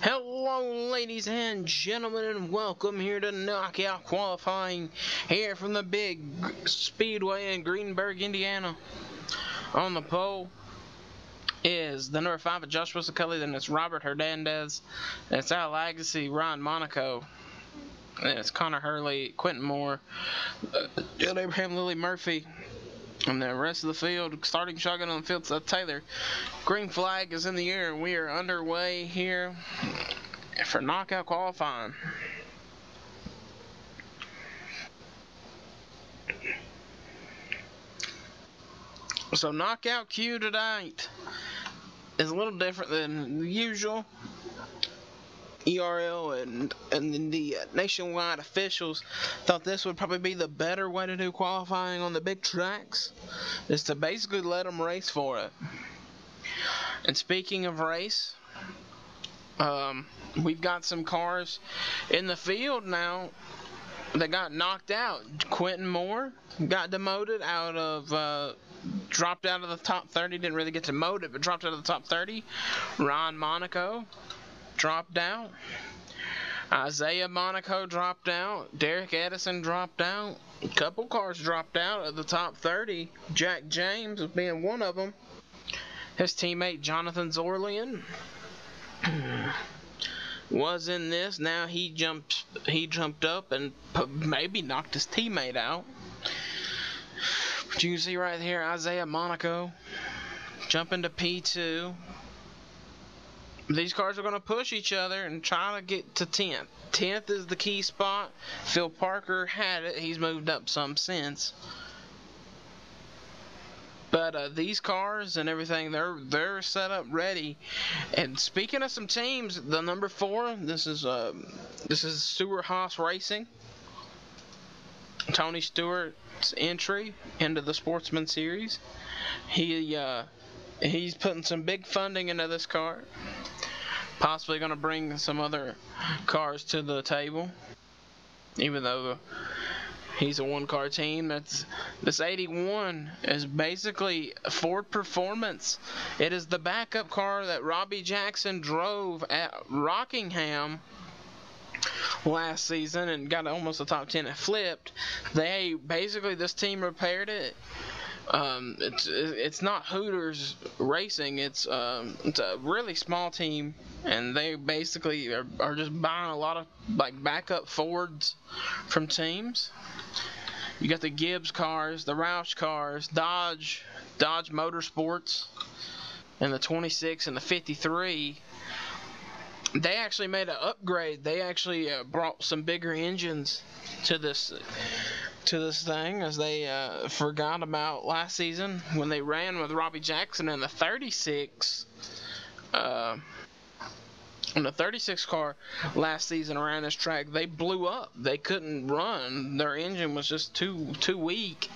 Hello, ladies and gentlemen, and welcome here to Knockout Qualifying here from the big Speedway in Greenburgh, Indiana. On the pole is the number 5 of Joshua Kelly, then it's Robert Hernandez, and it's Al Agassi, Ryan Monaco, and it's Connor Hurley, Quentin Moore, Jill Abraham, Lily Murphy. And the rest of the field, starting shotgun on the field, Taylor. Green flag is in the air. We are underway here for knockout qualifying. So knockout queue tonight is a little different than usual. ERL and the nationwide officials thought this would probably be the better way to do qualifying on the big tracks, is to basically let them race for it. And speaking of race, we've got some cars in the field now that got knocked out. Quentin Moore got demoted out of dropped out of the top 30, didn't really get demoted, but dropped out of the top 30. Ron Monaco dropped out. Isaiah Monaco dropped out. Derek Edison dropped out. A couple cars dropped out of the top 30. Jack James being one of them. His teammate Jonathan Zorlian was in this. Now he jumped up and maybe knocked his teammate out. But you can see right here Isaiah Monaco jumping to P2. These cars are going to push each other and try to get to 10th. 10th is the key spot. Phil Parker had it. He's moved up some since. But these cars and everything, they're set up ready. And speaking of some teams, the number 4, this is Stewart Haas Racing. Tony Stewart's entry into the Sportsman series. He's putting some big funding into this car. Possibly going to bring some other cars to the table, even though he's a one-car team. This 81 is basically Ford Performance. It is the backup car that Robbie Jackson drove at Rockingham last season and got almost a top 10. It flipped. This team repaired it. It's not Hooters Racing. It's a really small team, and they basically are just buying a lot of backup Fords from teams. You got the Gibbs cars, the Roush cars, Dodge Motorsports, and the 26 and the 53. They actually made an upgrade. They actually brought some bigger engines to this thing, as they forgot about last season when they ran with Robbie Jackson in the 36 car last season around this track. They blew up. They couldn't run. Their engine was just too weak.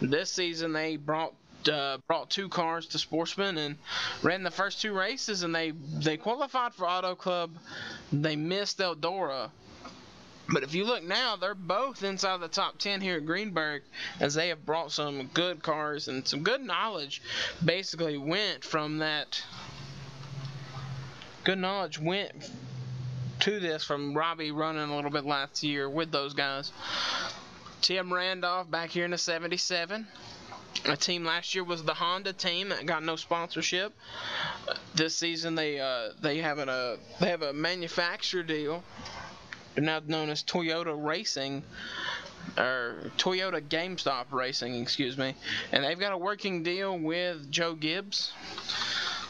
This season they brought 2 cars to Sportsman and ran the first 2 races, and they qualified for Auto Club. They missed Eldora. But if you look now, they're both inside the top 10 here at Greenburgh, as they have brought some good cars and some good knowledge. Basically went from that. Good knowledge went to this from Robbie running a little bit last year with those guys. Tim Randolph back here in the 77. A team last year was the Honda team that got no sponsorship. This season they have a manufacturer deal. They're now known as Toyota Racing, or Toyota GameStop Racing, excuse me. And they've got a working deal with Joe Gibbs,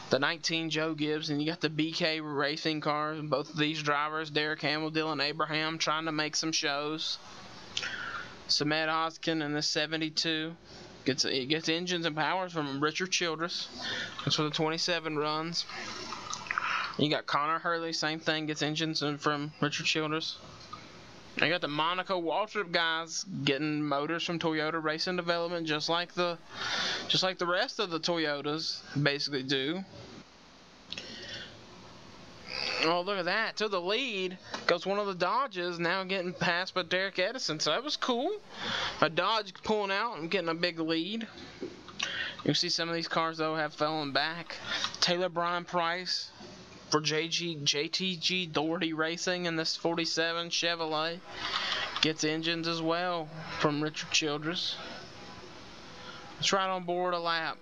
the 19 Joe Gibbs, and you got the BK Racing cars. Both of these drivers, Derek Hamill, Dylan Abraham, trying to make some shows. Samet Oskin in the 72 gets engines and powers from Richard Childress. That's where the 27 runs. You got Connor Hurley, same thing, gets engines from Richard Childress. You got the Monaco Waltrip guys getting motors from Toyota Racing Development, just like the rest of the Toyotas basically do. Oh, look at that. To the lead goes one of the Dodges, now getting passed by Derek Edison. So that was cool. A Dodge pulling out and getting a big lead. You see some of these cars, though, have fallen back. Taylor Brian Price for JTG Doherty Racing in this 47 Chevrolet. Gets engines as well from Richard Childress. It's right on board a lap.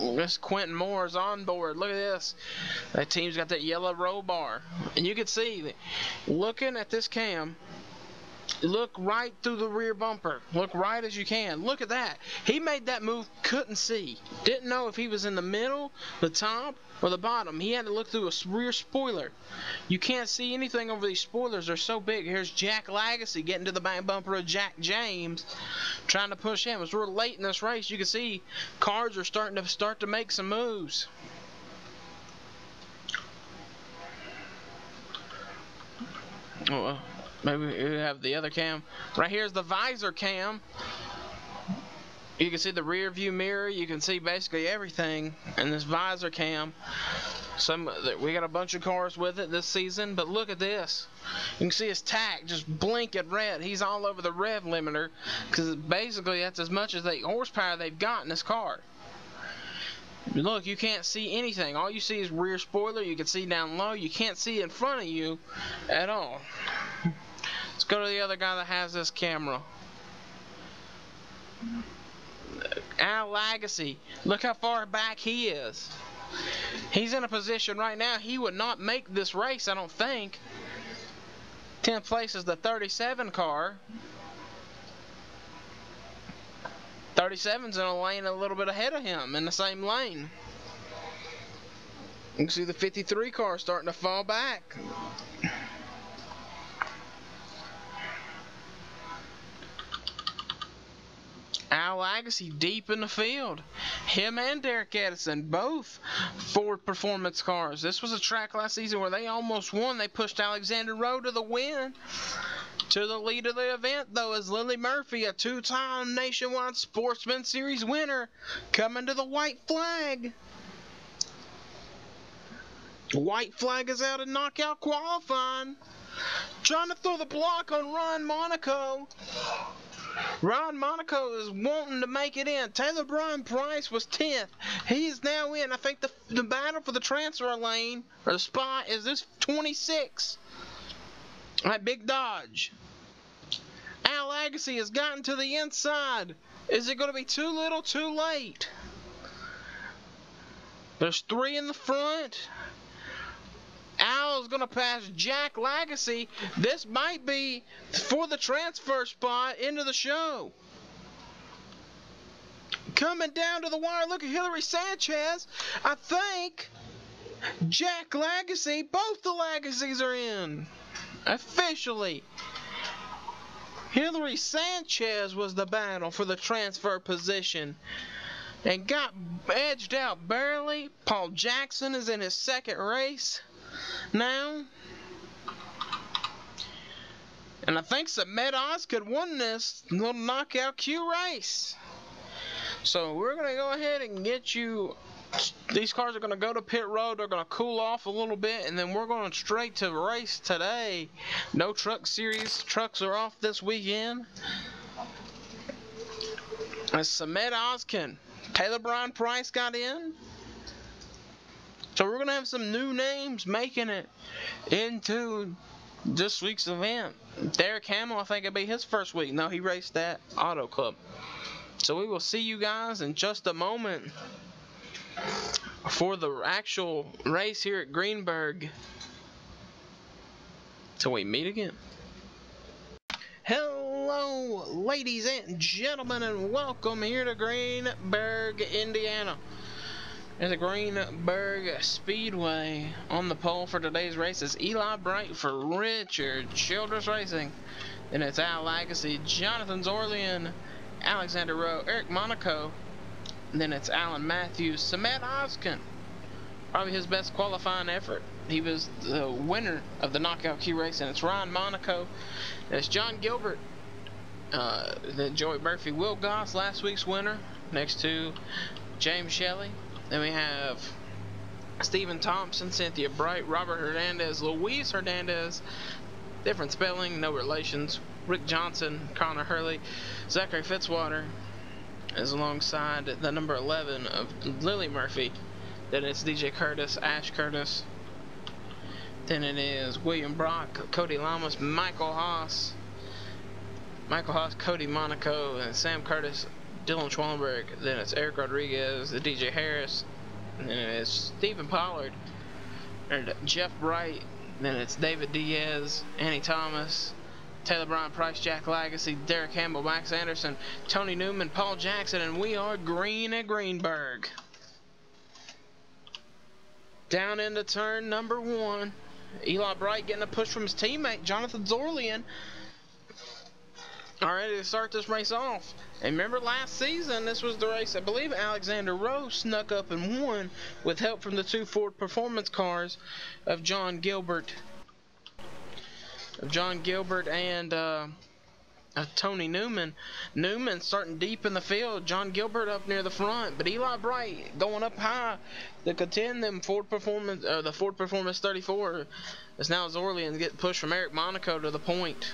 This Quentin Moore's on board. Look at this. That team's got that yellow roll bar. And you can see, looking at this cam, look right through the rear bumper. Look right as you can. Look at that. He made that move, couldn't see. Didn't know if he was in the middle, the top, or the bottom. He had to look through a rear spoiler. You can't see anything over these spoilers. They're so big. Here's Jack Lagacy getting to the back bumper of Jack James, trying to push him. It's real late in this race. You can see cars are starting to make some moves. Oh, maybe we have the other cam. Right here's the visor cam. You can see the rear view mirror. You can see basically everything in this visor cam. We got a bunch of cars with it this season, but look at this. You can see his tack just blinking red. He's all over the rev limiter because basically that's as much as the horsepower they've got in this car. Look, you can't see anything. All you see is rear spoiler. You can see down low. You can't see in front of you at all. Let's go to the other guy that has this camera. Al Lagacy. Look how far back he is. He's in a position right now he would not make this race, I don't think. 10th place is the 37 car. 37's in a lane a little bit ahead of him, in the same lane. You can see the 53 car starting to fall back. Al Lagacy deep in the field. Him and Derek Edison, both Ford Performance cars. This was a track last season where they almost won. They pushed Alexander Rowe to the win. To the lead of the event, though, is Lily Murphy, a two-time Nationwide Sportsman Series winner, coming to the white flag. White flag is out in knockout qualifying. Trying to throw the block on Ron Monaco. Ron Monaco is wanting to make it in. Taylor Brian Price was 10th. He is now in. I think the battle for the transfer lane, or the spot, is this 26. All right, Big Dodge. Al Lagacy has gotten to the inside. Is it going to be too little, too late? There's 3 in the front. Al is going to pass Jack Lagacy. This might be for the transfer spot into the show. Coming down to the wire, look at Hillary Sanchez. I think Jack Lagacy, both the Lagacys are in. Officially. Hillary Sanchez was the battle for the transfer position and got edged out barely. Paul Jackson is in his second race now. And I think Samet Oz could win this little knockout Q race. So we're going to go ahead and get you. These cars are going to go to pit road. They're going to cool off a little bit, and then we're going straight to race today. No truck series. Trucks are off this weekend. As Samet Ozkin, Taylor Brian Price got in. So we're going to have some new names making it into this week's event. Derek Hamill, I think it'll be his first week. No, he raced at Auto Club. So we will see you guys in just a moment for the actual race here at Greenberg. Till we meet again. Hello, ladies and gentlemen, and welcome here to Greenberg, Indiana. There's a Greenberg Speedway. On the pole for today's race is Eli Bright for Richard Childress Racing. Then it's Al Lagacy, Jonathan Zorlian, Alexander Rowe, Eric Monaco. And then it's Alan Matthews, Samet Ozkin. Probably his best qualifying effort. He was the winner of the knockout key race, and it's Ryan Monaco. And it's John Gilbert, then Joey Murphy, Will Goss, last week's winner, next to James Shelley. Then we have Stephen Thompson, Cynthia Bright, Robert Hernandez, Luis Hernandez, different spelling, no relations, Rick Johnson, Connor Hurley, Zachary Fitzwater, is alongside the number 11 of Lily Murphy. Then it's DJ Curtis, Ash Curtis. Then it is William Brock, Cody Lamas, Michael Haas, Cody Monaco, and Sam Curtis, Dylan Schwallenberg. Then it's Eric Rodriguez, the DJ Harris. And then it's Stephen Pollard, and Jeff Bright. Then it's David Diaz, Annie Thomas, Taylor Bryant Price, Jack Lagacy, Derek Campbell, Max Anderson, Tony Newman, Paul Jackson, and we are green at Greenberg. Down into turn number 1. Eli Bright getting a push from his teammate, Jonathan Zorlian. All ready to start this race off. And remember last season, this was the race, I believe Alexander Rowe snuck up and won with help from the 2 Ford Performance cars of John Gilbert. And Tony Newman. Newman starting deep in the field. John Gilbert up near the front, but Eli Bright going up high to contend them Ford Performance, the Ford Performance 34. It's now Zorlian getting pushed from Eric Monaco to the point.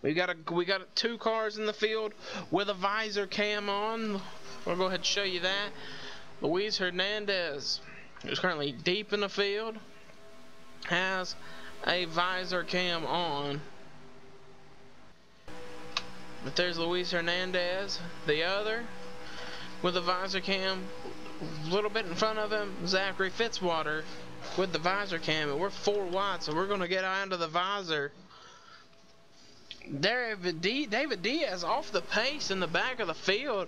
We got 2 cars in the field with a visor cam on. We'll go ahead and show you that. Luis Hernandez, who's currently deep in the field, has a visor cam on. But there's Luis Hernandez, the other, with a visor cam a little bit in front of him. Zachary Fitzwater with the visor cam, and we're 4 wide, so we're going to get under the visor. David Diaz off the pace in the back of the field.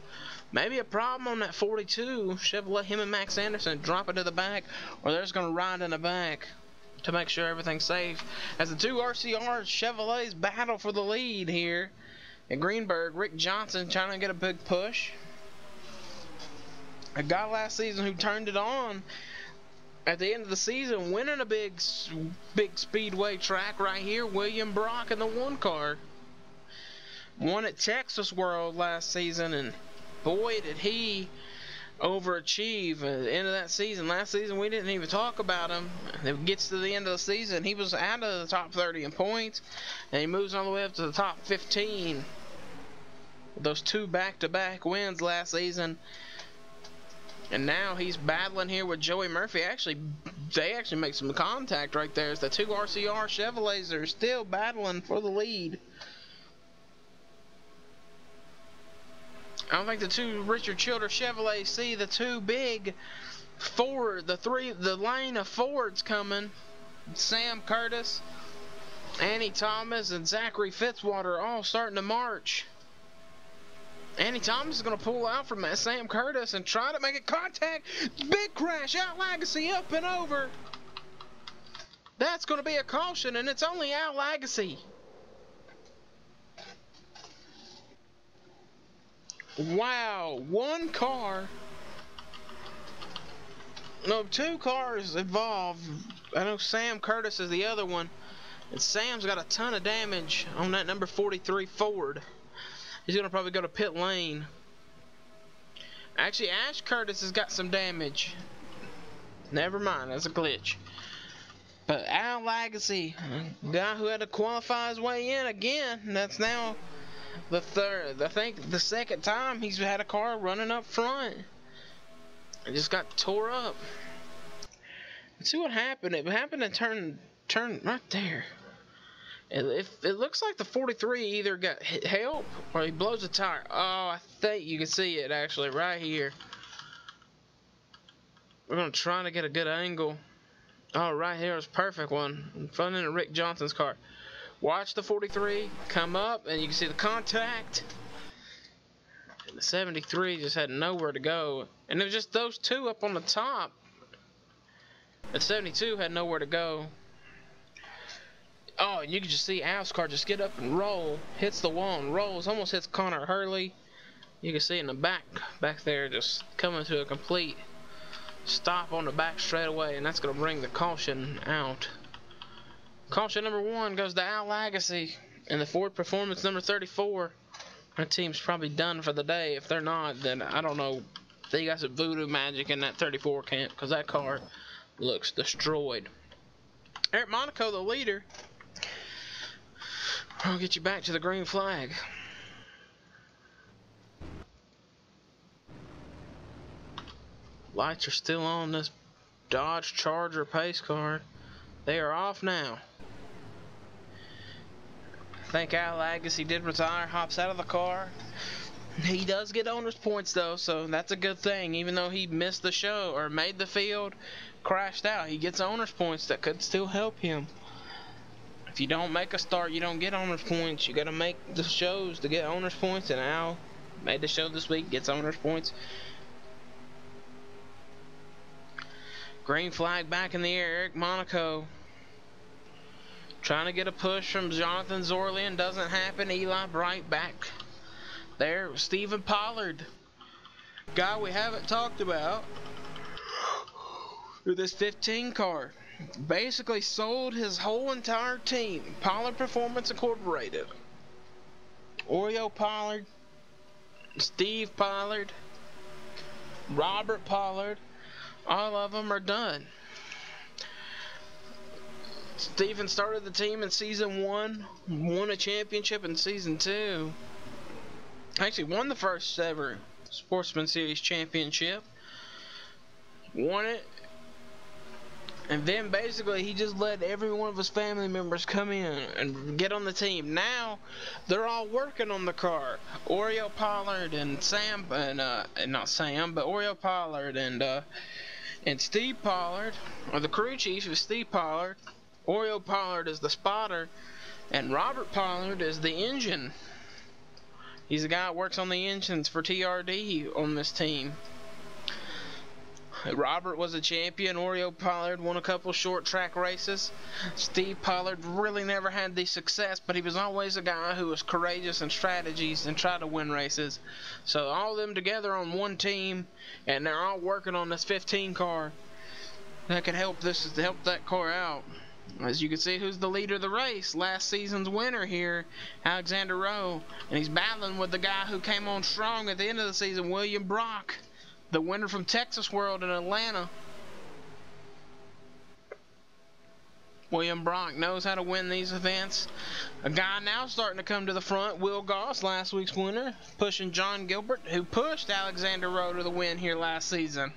Maybe a problem on that 42. Chevrolet, him and Max Anderson drop it to the back, or they're just going to ride in the back to make sure everything's safe. As the 2 RCR Chevrolets battle for the lead here at Greenberg. Rick Johnson trying to get a big push. A guy last season who turned it on at the end of the season, winning a big speedway track right here. William Brock in the 1 car. Won at Texas World last season, and boy did he overachieve at the end of that season. Last season we didn't even talk about him. It gets to the end of the season, he was out of the top 30 in points, and he moves all the way up to the top 15. Those 2 back-to-back wins last season. And now he's battling here with Joey Murphy. They actually make some contact right there. As the 2 RCR Chevrolets are still battling for the lead. I don't think the 2 Richard Childress Chevrolets see the 2 big Ford, the lane of Fords coming. Sam Curtis, Annie Thomas, and Zachary Fitzwater all starting to march. Annie Thomas is going to pull out from Sam Curtis and try to make a contact. Big crash. Out Lagacy up and over. That's going to be a caution, and it's only Al Lagacy. Wow. 1 car. No, 2 cars involved. I know Sam Curtis is the other one. And Sam's got a ton of damage on that number 43 Ford. He's going to probably go to pit lane. Actually, Ash Curtis has got some damage. Never mind, that's a glitch. But Al Lagacy, guy who had to qualify his way in again, that's now the 3rd. I think the 2nd time he's had a car running up front. It just got tore up. Let's see what happened. It happened in turn right there. It looks like the 43 either got help or he blows a tire. Oh, I think you can see it actually right here. We're going to try to get a good angle. Oh, right here is a perfect one. In front of Rick Johnson's car. Watch the 43 come up and you can see the contact. And the 73 just had nowhere to go. And it was just those 2 up on the top. The 72 had nowhere to go. Oh, and you can just see Al's car just get up and roll. Hits the wall and rolls. Almost hits Connor Hurley. You can see in the back there just coming to a complete stop on the back straightaway. And that's going to bring the caution out. Caution number 1 goes to Al Lagacy. And the Ford Performance number 34. That team's probably done for the day. If they're not, then I don't know. They got some voodoo magic in that 34 camp. Because that car looks destroyed. Eric Monaco, the leader. I'll get you back to the green flag. Lights are still on this Dodge Charger pace card. They are off now. I think Al Agassi did retire, hops out of the car. He does get owner's points though, so that's a good thing. Even though he missed the show or made the field, crashed out, he gets owner's points that could still help him. If you don't make a start, you don't get owner's points. You got to make the shows to get owner's points, and Al made the show this week, gets owner's points. Green flag back in the air. Eric Monaco trying to get a push from Jonathan Zorlian. Doesn't happen. Eli Bright back there. Stephen Pollard, guy we haven't talked about, with this 15 car. Basically sold his whole entire team. Pollard Performance Incorporated. Oreo Pollard, Steve Pollard, Robert Pollard, all of them are done. Steven started the team in season 1, won a championship in season 2. Actually won the first ever Sportsman Series championship. Won it. And then basically he just let every one of his family members come in and get on the team. Now they're all working on the car. Oreo Pollard and Sam, and not Sam, but Oreo Pollard and Steve Pollard, or the crew chief is Steve Pollard. Oreo Pollard is the spotter, and Robert Pollard is the engine. He's the guy that works on the engines for TRD on this team. Robert was a champion. Oreo Pollard won a couple short track races. Steve Pollard really never had the success, but he was always a guy who was courageous in strategies and tried to win races. So all of them together on one team, and they're all working on this 15 car that could help that car out. As you can see, who's the leader of the race? Last season's winner here, Alexander Rowe, and he's battling with the guy who came on strong at the end of the season, William Brock, the winner from Texas World in Atlanta. William Brock knows how to win these events. A guy now starting to come to the front, Will Goss, last week's winner, pushing John Gilbert, who pushed Alexander Rowe to the win here last season.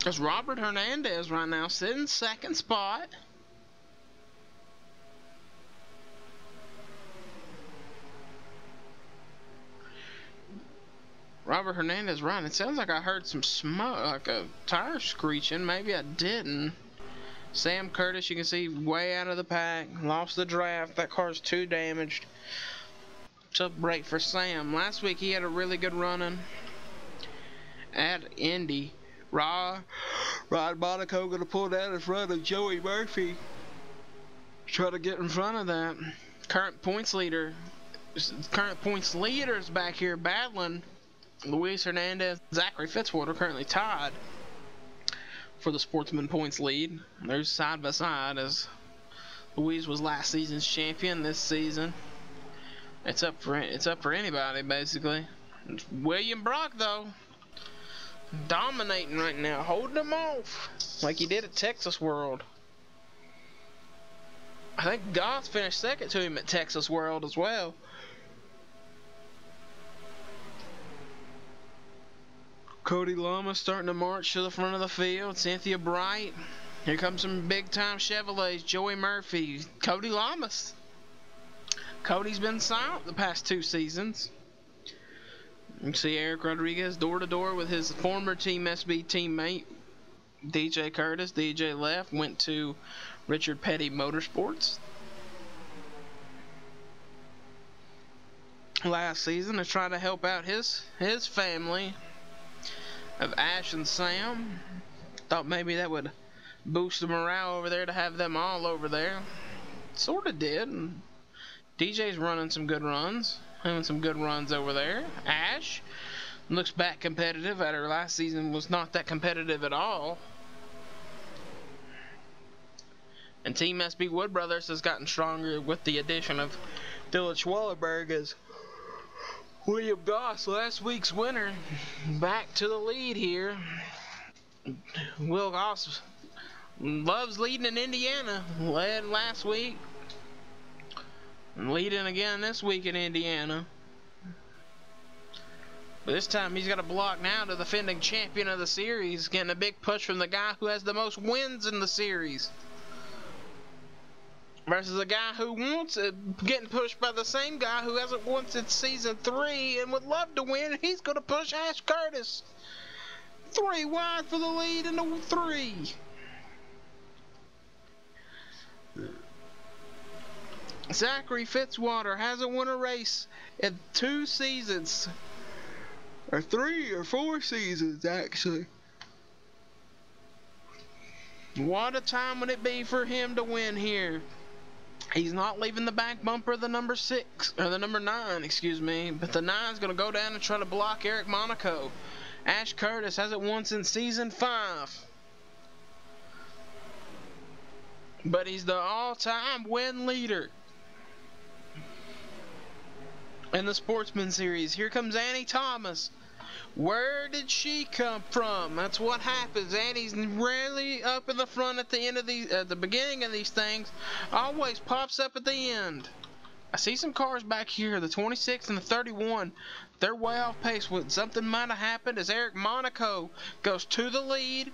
There's Robert Hernandez right now sitting second spot. Robert Hernandez running. It sounds like I heard some smoke, like a tire screeching. Maybe I didn't. Sam Curtis, you can see way out of the pack. Lost the draft. That car's too damaged. Tough break for Sam. Last week he had a really good running at Indy. Rod Monaco going to pull down in front of Joey Murphy. Try to get in front of that. Current points leaders back here battling. Luis Hernandez, Zachary Fitzwater currently tied for the Sportsman points lead. They're side by side, as Luis was last season's champion. This season, it's up for anybody basically. It's William Brock though, dominating right now, holding them off like he did at Texas World. I think Goss finished second to him at Texas World as well. Cody Lama starting to march to the front of the field. Cynthia Bright. Here comes some big time Chevrolets. Joey Murphy. Cody Lamas. Cody's been silent the past 2 seasons. You can see Eric Rodriguez door to door with his former Team SB teammate DJ Curtis. DJ left, went to Richard Petty Motorsports last season to try to help out his family of Ash and Sam. Thought maybe that would boost the morale over there to have them all over there. Sorta did. And DJ's running some good runs. Having some good runs over there. Ash looks back competitive. At her last season was not that competitive at all. And Team SB Wood Brothers has gotten stronger with the addition of Dylan Schwallenberg as William Goss, last week's winner, back to the lead here. Will Goss loves leading in Indiana. Led last week. Leading again this week in Indiana. But this time he's got a block now to the defending champion of the series. Getting a big push from the guy who has the most wins in the series. Versus a guy who wants it, getting pushed by the same guy who hasn't won since season 3 and would love to win. He's going to push Ash Curtis. 3 wide for the lead in the 3. Zachary Fitzwater hasn't won a race in 2 seasons. Or 3 or 4 seasons, actually. What a time would it be for him to win here? He's not leaving the back bumper of the number 6, or the number 9, excuse me. But the 9's going to go down and try to block Eric Monaco. Ash Curtis hasn't won since season 5. But he's the all-time win leader in the Sportsman series. Here comes Annie Thomas. Where did she come from? That's what happens. Annie's rarely up in the front at the end of these, at the beginning of these things. Always pops up at the end. I see some cars back here, the 26 and the 31. They're way off pace. Something might have happened as Eric Monaco goes to the lead.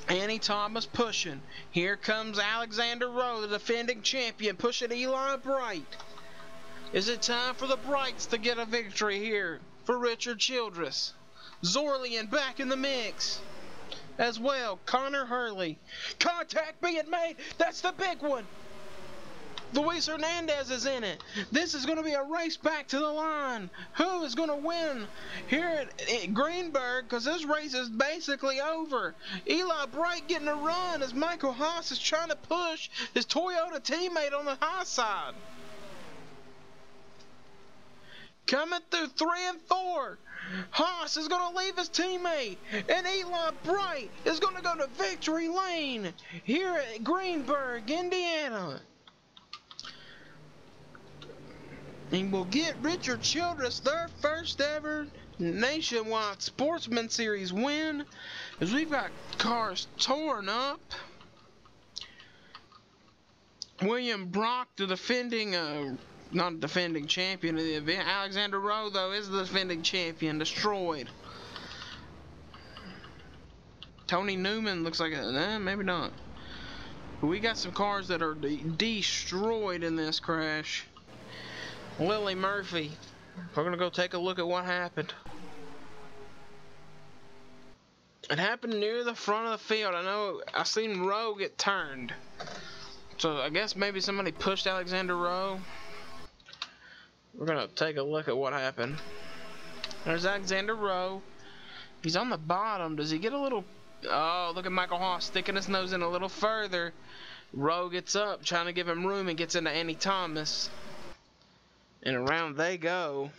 Annie Thomas pushing. Here comes Alexander Rowe, the defending champion, pushing Eli Bright. Is it time for the Brights to get a victory here for Richard Childress? Zorlian back in the mix as well. Connor Hurley. Contact being made. That's the big one. Luis Hernandez is in it. This is going to be a race back to the line. Who is going to win here at Greenberg? Because this race is basically over. Eli Bright getting a run as Michael Haas is trying to push his Toyota teammate on the high side. Coming through 3 and 4. Haas is going to leave his teammate. And Eli Bright is going to go to victory lane here at Greenberg, Indiana. And we'll get Richard Childress their first ever nationwide Sportsman Series win. As we've got cars torn up. William Brock, the defending not defending champion of the event. Alexander Rowe, though, is the defending champion. Destroyed. Tony Newman looks like maybe not. But we got some cars that are destroyed in this crash. Lily Murphy. We're going to go take a look at what happened. It happened near the front of the field. I know I seen Rowe get turned. So I guess maybe somebody pushed Alexander Rowe. We're going to take a look at what happened. There's Alexander Rowe. He's on the bottom. Does he get a little... Oh, look at Michael Haas sticking his nose in a little further. Rowe gets up, trying to give him room, and gets into Annie Thomas. And around they go.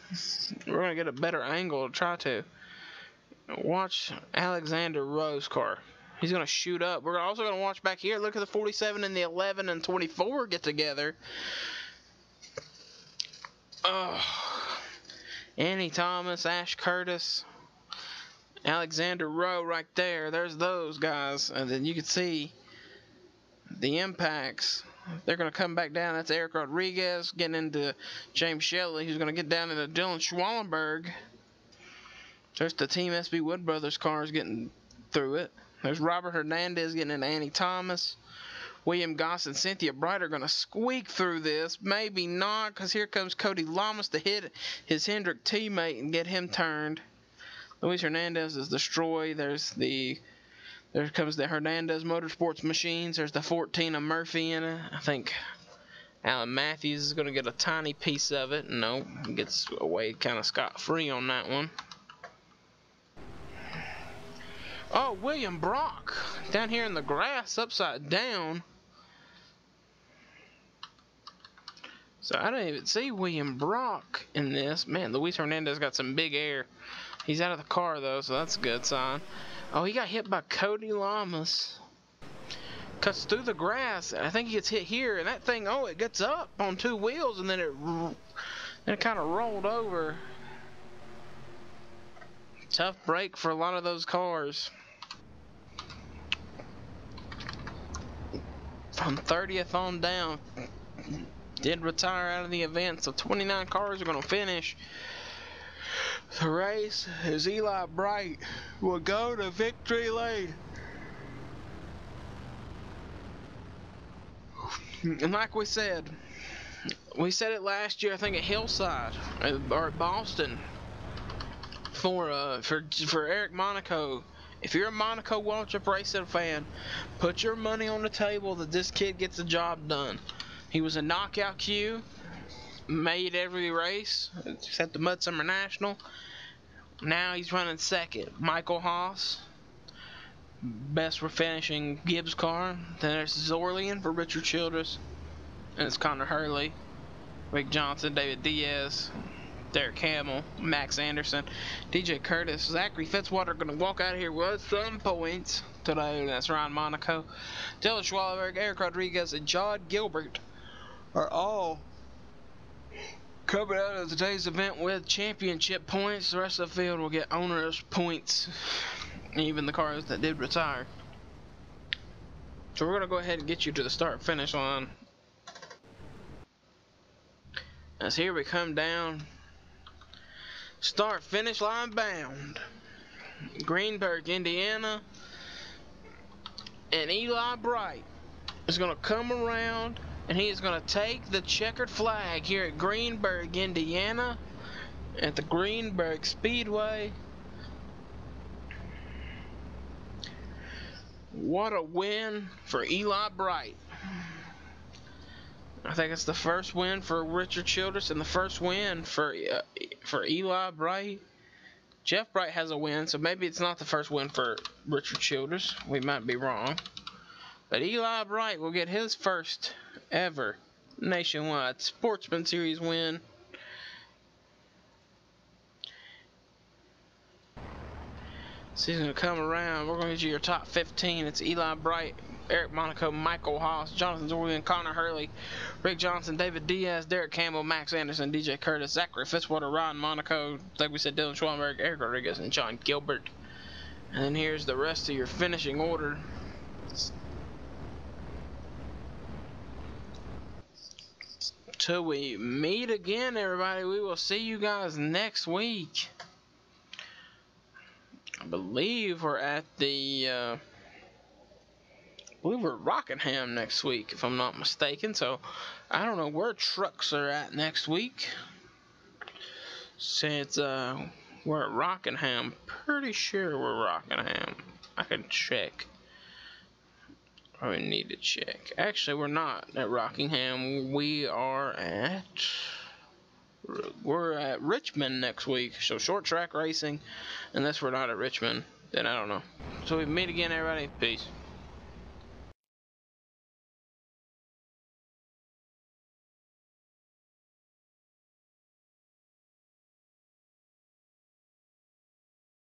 We're going to get a better angle to try to watch Alexander Rowe's car. He's going to shoot up. We're also going to watch back here. Look at the 47 and the 11 and 24 get together. Oh, Annie Thomas, Ash Curtis, Alexander Rowe right there. There's those guys. And then you can see the impacts. They're going to come back down. That's Eric Rodriguez getting into James Shelley, who's going to get down into Dylan Schwallenberg. There's the Team SB Wood Brothers cars getting through it. There's Robert Hernandez getting into Annie Thomas. William Goss and Cynthia Bright are going to squeak through this. Maybe not, because here comes Cody Lamas to hit his Hendrick teammate and get him turned. Luis Hernandez is destroyed. There comes the Hernandez Motorsports machines. There's the 14 of Murphy in it. I think Alan Matthews is going to get a tiny piece of it. No, gets away kind of scot-free on that one. Oh, William Brock down here in the grass upside down. So I didn't even see William Brock in this. Man, Luis Hernandez got some big air. He's out of the car though, so that's a good sign. Oh, he got hit by Cody Lamas. Cuts through the grass. I think he gets hit here, and that thing, oh, it gets up on 2 wheels, and then it kind of rolled over Tough break for a lot of those cars. From 30th on down, did retire out of the event, so 29 cars are going to finish the race as Eli Bright will go to victory lane. And like we said it last year, I think at Hillside or at Boston for Eric Monaco. If you're a Monaco Waltrip Racing fan, put your money on the table that this kid gets the job done. He was a knockout Q, made every race except the Mud Summer National. Now he's running second. Michael Haas, best for finishing Gibbs car. Then there's Zorlian for Richard Childress. And it's Connor Hurley, Rick Johnson, David Diaz, Derek Hamill, Max Anderson, DJ Curtis, Zachary Fitzwater going to walk out of here with some points today. That's Ryan Monaco. Dylan Schwallenberg, Eric Rodriguez, and John Gilbert are all coming out of today's event with championship points. The rest of the field will get onerous points, even the cars that did retire. So we're going to go ahead and get you to the start-finish line. As here we come down, start-finish line bound. Greenberg, Indiana, and Eli Bright is going to come around, and he is going to take the checkered flag here at Greenberg, Indiana, at the Greenberg Speedway. What a win for Eli Bright. I think it's the first win for Richard Childress and the first win for Eli Bright. Jeff Bright has a win, so maybe it's not the first win for Richard Childress. We might be wrong. But Eli Bright will get his first ever nationwide Sportsman Series win. So he's going to come around. We're going to get you your top 15. It's Eli Bright, Eric Monaco, Michael Haas, Jonathan Zorlian, Connor Hurley, Rick Johnson, David Diaz, Derek Campbell, Max Anderson, DJ Curtis, Zachary Fitzwater, Ryan Monaco, like we said, Dylan Schwallenberg, Eric Rodriguez, and John Gilbert. And then here's the rest of your finishing order. Till we meet again, everybody, we will see you guys next week. I believe we're at the we're Rockingham next week, if I'm not mistaken. So I don't know where trucks are at next week. Since we're at Rockingham, pretty sure we're Rockingham. I can check. I need to check. Actually, we're not at Rockingham. We're at Richmond next week. So short track racing, unless we're not at Richmond, then I don't know. So we meet again, everybody. Peace.